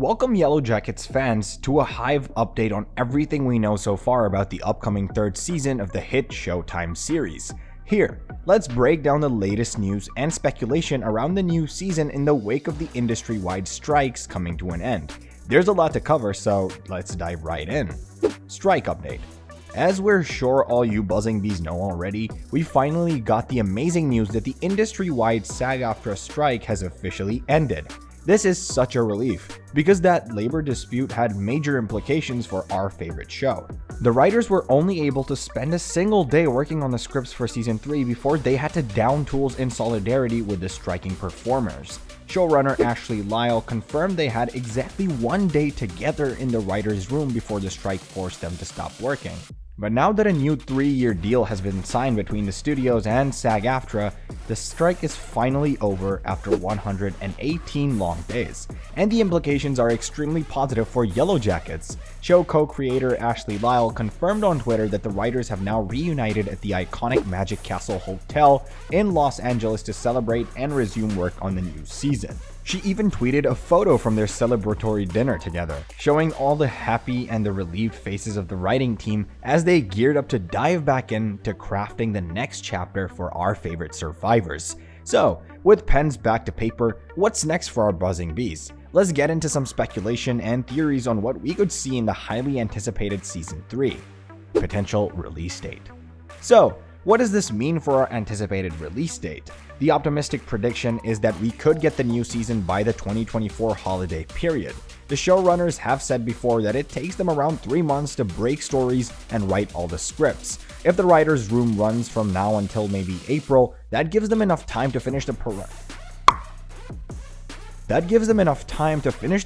Welcome Yellowjackets fans to a Hive update on everything we know so far about the upcoming third season of the hit Showtime series. Here, let's break down the latest news and speculation around the new season in the wake of the industry-wide strikes coming to an end. There's a lot to cover, so let's dive right in. Strike update. As we're sure all you buzzing bees know already, we finally got the amazing news that the industry-wide SAG-AFTRA strike has officially ended. This is such a relief, because that labor dispute had major implications for our favorite show. The writers were only able to spend a single day working on the scripts for season 3 before they had to down tools in solidarity with the striking performers. Showrunner Ashley Lyle confirmed they had exactly 1 day together in the writer's room before the strike forced them to stop working. But now that a new 3-year deal has been signed between the studios and SAG-AFTRA, the strike is finally over after 118 long days, and the implications are extremely positive for Yellowjackets. Show co-creator Ashley Lyle confirmed on Twitter that the writers have now reunited at the iconic Magic Castle Hotel in Los Angeles to celebrate and resume work on the new season. She even tweeted a photo from their celebratory dinner together, showing all the happy and the relieved faces of the writing team as they geared up to dive back into crafting the next chapter for our favorite survivors. So, with pens back to paper, what's next for our buzzing bees? Let's get into some speculation and theories on what we could see in the highly anticipated Season 3. Potential release date. So, what does this mean for our anticipated release date? The optimistic prediction is that we could get the new season by the 2024 holiday period. The showrunners have said before that it takes them around 3 months to break stories and write all the scripts. If the writer's room runs from now until maybe April, that gives them enough time to finish the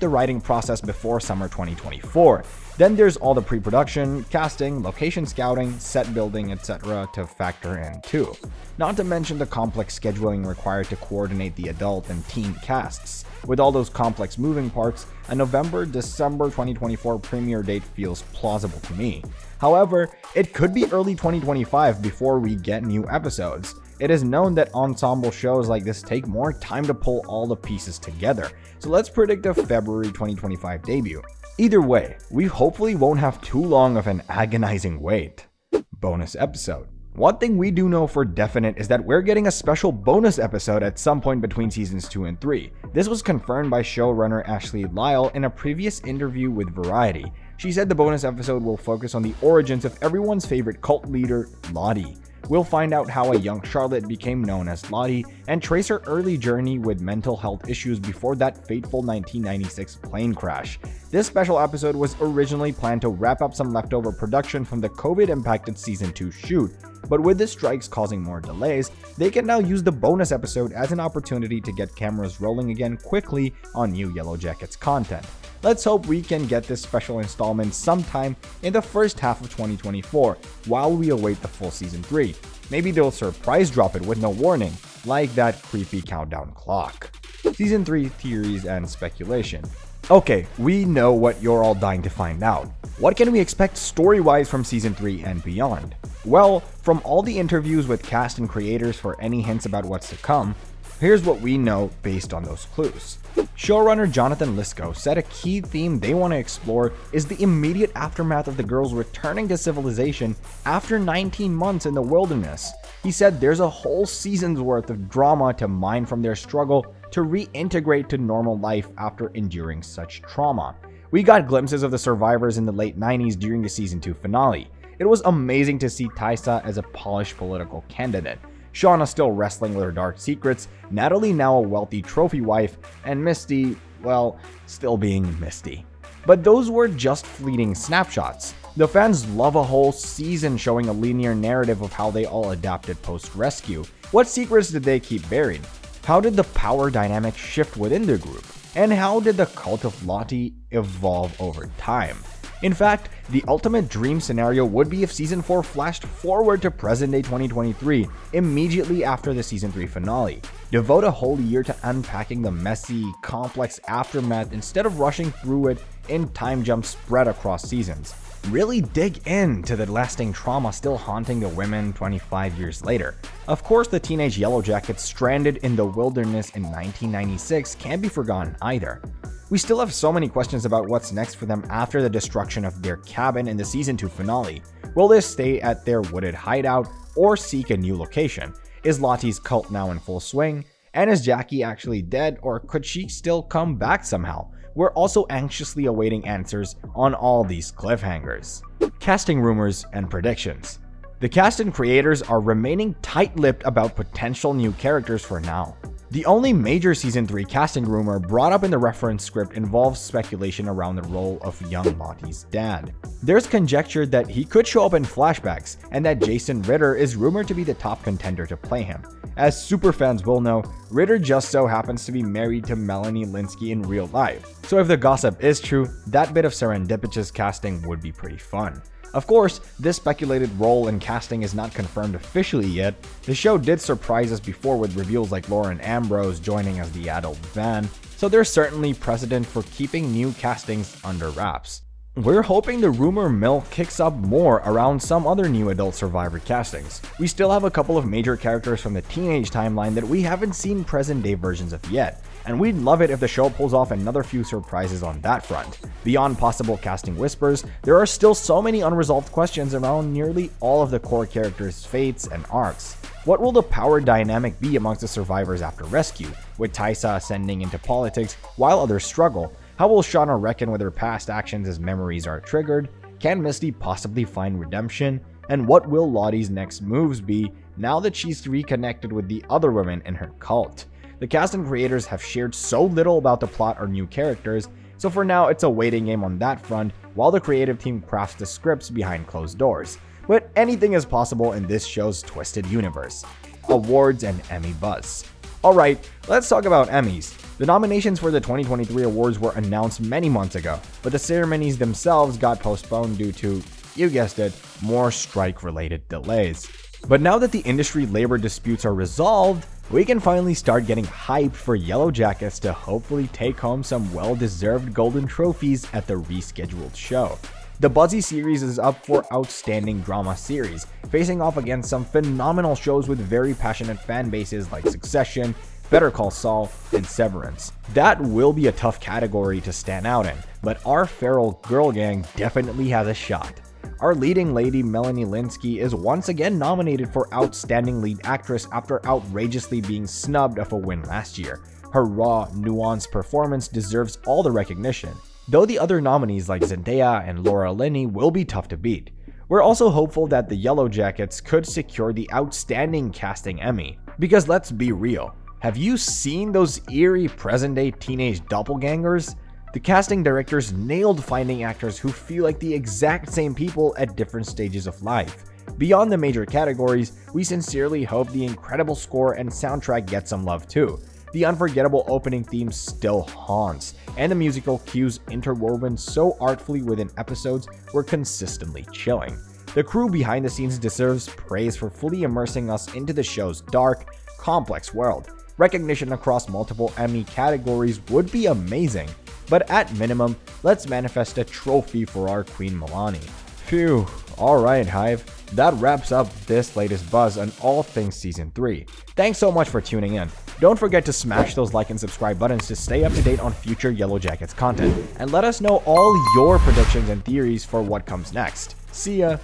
writing process before summer 2024. Then there's all the pre-production, casting, location scouting, set building, etc. to factor in too. Not to mention the complex scheduling required to coordinate the adult and teen casts. With all those complex moving parts, a November-December 2024 premiere date feels plausible to me. However, it could be early 2025 before we get new episodes. It is known that ensemble shows like this take more time to pull all the pieces together, so let's predict a February 2025 debut. Either way, we hopefully won't have too long of an agonizing wait. Bonus episode. One thing we do know for definite is that we're getting a special bonus episode at some point between seasons 2 and 3. This was confirmed by showrunner Ashley Lyle in a previous interview with Variety. She said the bonus episode will focus on the origins of everyone's favorite cult leader, Lottie. We'll find out how a young Charlotte became known as Lottie and trace her early journey with mental health issues before that fateful 1996 plane crash. This special episode was originally planned to wrap up some leftover production from the COVID-impacted Season 2 shoot, but with the strikes causing more delays, they can now use the bonus episode as an opportunity to get cameras rolling again quickly on new Yellowjackets content. Let's hope we can get this special installment sometime in the first half of 2024 while we await the full Season 3. Maybe they'll surprise drop it with no warning, like that creepy countdown clock. Season 3 theories and speculation. Okay, we know what you're all dying to find out. What can we expect story-wise from Season 3 and beyond? Well, from all the interviews with cast and creators for any hints about what's to come, here's what we know based on those clues. Showrunner Jonathan Lisco said a key theme they want to explore is the immediate aftermath of the girls returning to civilization after 19 months in the wilderness. He said there's a whole season's worth of drama to mine from their struggle to reintegrate to normal life after enduring such trauma. We got glimpses of the survivors in the late 90s during the Season 2 finale. It was amazing to see Taissa as a polished political candidate, Shauna still wrestling with her dark secrets, Natalie now a wealthy trophy wife, and Misty, well, still being Misty. But those were just fleeting snapshots. The fans love a whole season showing a linear narrative of how they all adapted post-rescue. What secrets did they keep buried? How did the power dynamic shift within the group? And how did the cult of Lottie evolve over time? In fact, the ultimate dream scenario would be if Season 4 flashed forward to present-day 2023, immediately after the Season 3 finale. Devote a whole year to unpacking the messy, complex aftermath instead of rushing through it in time jumps spread across seasons. Really dig into the lasting trauma still haunting the women 25 years later. Of course, the teenage Yellowjackets stranded in the wilderness in 1996 can't be forgotten either. We still have so many questions about what's next for them after the destruction of their cabin in the season 2 finale. Will they stay at their wooded hideout or seek a new location? Is Lottie's cult now in full swing? And is Jackie actually dead, or could she still come back somehow? We're also anxiously awaiting answers on all these cliffhangers. Casting rumors and predictions. The cast and creators are remaining tight-lipped about potential new characters for now. The only major Season 3 casting rumor brought up in the reference script involves speculation around the role of young Lottie's dad. There's conjecture that he could show up in flashbacks, and that Jason Ritter is rumored to be the top contender to play him. As superfans will know, Ritter just so happens to be married to Melanie Lynskey in real life, so if the gossip is true, that bit of serendipitous casting would be pretty fun. Of course, this speculated role and casting is not confirmed officially yet. The show did surprise us before with reveals like Lauren Ambrose joining as the adult Van, so there's certainly precedent for keeping new castings under wraps. We're hoping the rumor mill kicks up more around some other new adult Survivor castings. We still have a couple of major characters from the teenage timeline that we haven't seen present day versions of yet, and we'd love it if the show pulls off another few surprises on that front. Beyond possible casting whispers, there are still so many unresolved questions around nearly all of the core characters' fates and arcs. What will the power dynamic be amongst the survivors after rescue, with Tysa ascending into politics while others struggle? How will Shauna reckon with her past actions as memories are triggered? Can Misty possibly find redemption? And what will Lottie's next moves be now that she's reconnected with the other women in her cult? The cast and creators have shared so little about the plot or new characters, so for now it's a waiting game on that front while the creative team crafts the scripts behind closed doors. But anything is possible in this show's twisted universe. Awards and Emmy buzz. Alright, let's talk about Emmys. The nominations for the 2023 awards were announced many months ago, but the ceremonies themselves got postponed due to, you guessed it, more strike-related delays. But now that the industry labor disputes are resolved, we can finally start getting hyped for Yellowjackets to hopefully take home some well-deserved golden trophies at the rescheduled show. The buzzy series is up for Outstanding Drama Series, facing off against some phenomenal shows with very passionate fan bases like Succession, Better Call Saul, and Severance. That will be a tough category to stand out in, but our feral girl gang definitely has a shot. Our leading lady Melanie Lynskey is once again nominated for Outstanding Lead Actress after outrageously being snubbed of a win last year. Her raw, nuanced performance deserves all the recognition, though the other nominees like Zendaya and Laura Linney will be tough to beat. We're also hopeful that the Yellowjackets could secure the Outstanding Casting Emmy, because let's be real, have you seen those eerie present-day teenage doppelgangers? The casting directors nailed finding actors who feel like the exact same people at different stages of life. Beyond the major categories, we sincerely hope the incredible score and soundtrack get some love too. The unforgettable opening theme still haunts, and the musical cues interwoven so artfully within episodes were consistently chilling. The crew behind the scenes deserves praise for fully immersing us into the show's dark, complex world. Recognition across multiple Emmy categories would be amazing, but at minimum, let's manifest a trophy for our Queen Melanie. Phew, alright Hive, that wraps up this latest buzz on all things Season 3. Thanks so much for tuning in. Don't forget to smash those like and subscribe buttons to stay up to date on future Yellowjackets content, and let us know all your predictions and theories for what comes next. See ya!